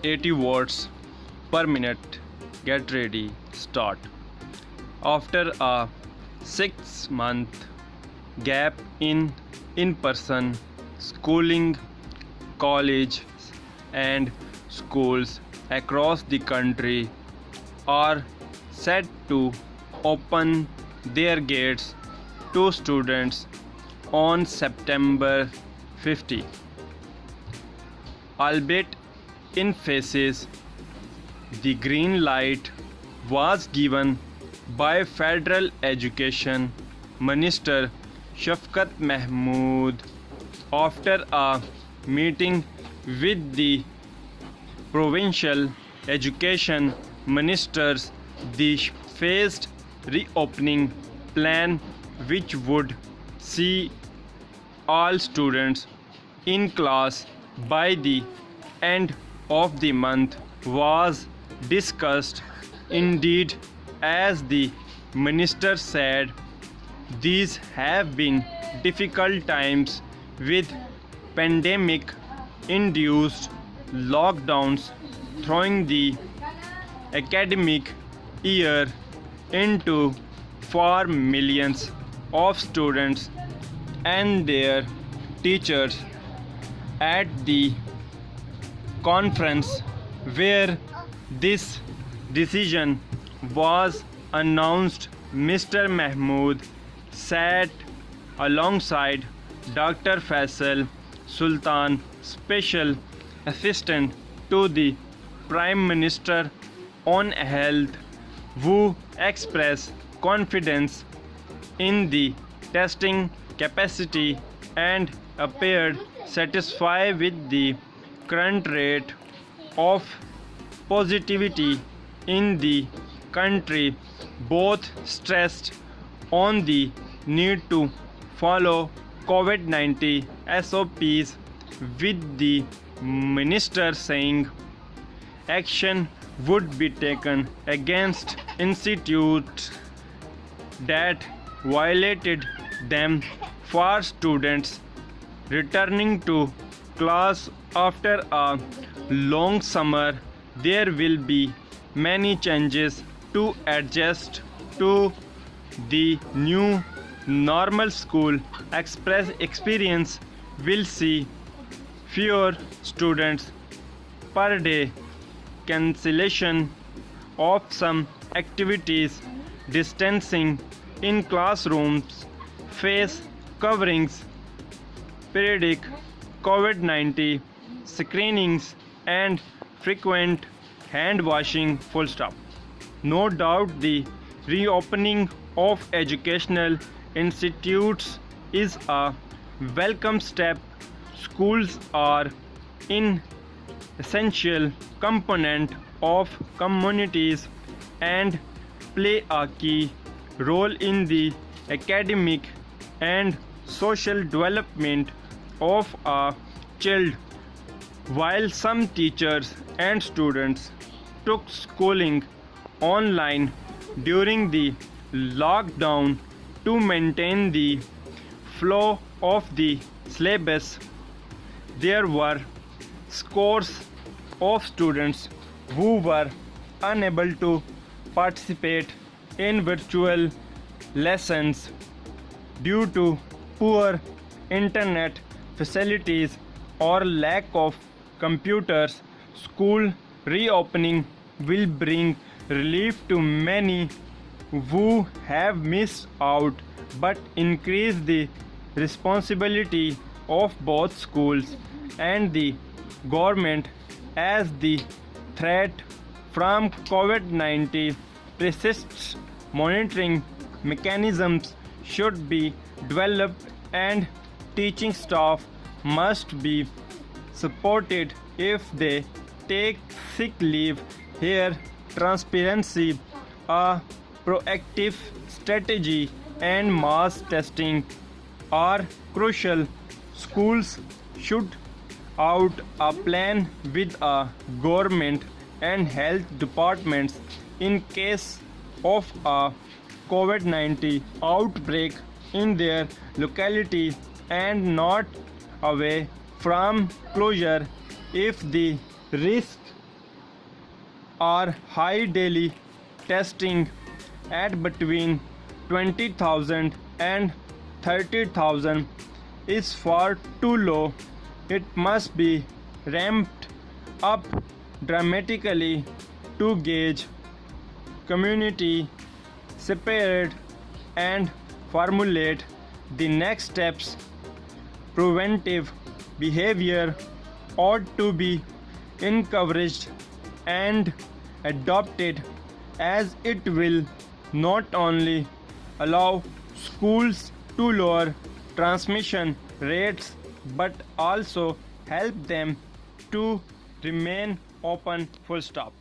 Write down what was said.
80 watts per minute. Get ready, start. After a 6-month gap in person schooling, colleges and schools across the country are set to open their gates to students on September 50, albeit in phases. The green light was given by Federal Education Minister Shafqat Mahmood after a meeting with the provincial education ministers. The phased reopening plan, which would see all students in class by the end of the month, was discussed. Indeed, as the minister said, these have been difficult times with pandemic induced lockdowns throwing the academic year into for millions of students and their teachers. At the conference where this decision was announced, Mr. Mahmood sat alongside Dr. Faisal Sultan, Special Assistant to the Prime Minister on Health, who expressed confidence in the testing capacity and appeared satisfied with the current rate of positivity in the country. Both stressed on the need to follow COVID-19 SOPs, with the minister saying action would be taken against institutes that violated them. For students returning to class after a long summer, there will be many changes to adjust to the new normal. School experience will see fewer students per day, cancellation of some activities, distancing in classrooms, face coverings, periodic COVID-19 screenings and frequent hand washing. Full stop. No doubt the reopening of educational institutes is a welcome step. Schools are an essential component of communities and play a key role in the academic and social development of a child. While some teachers and students took schooling online during the lockdown to maintain the flow of the syllabus, there were scores of students who were unable to participate in virtual lessons due to poor internet facilities or lack of computers. School reopening will bring relief to many who have missed out, but increase the responsibility of both schools and the government as the threat from COVID-19 persists. Monitoring mechanisms should be developed and teaching staff must be supported if they take sick leave. Here, transparency, a proactive strategy and mass testing are crucial. Schools should out a plan with a government and health departments in case of a COVID-19 outbreak in their locality and not away from closure if the risks are high. Daily testing at between 20,000 and 30,000 is far too low. It must be ramped up dramatically to gauge community spirit and formulate the next steps. Preventive behavior ought to be encouraged and adopted, as it will not only allow schools to lower transmission rates but also help them to remain open. Full stop.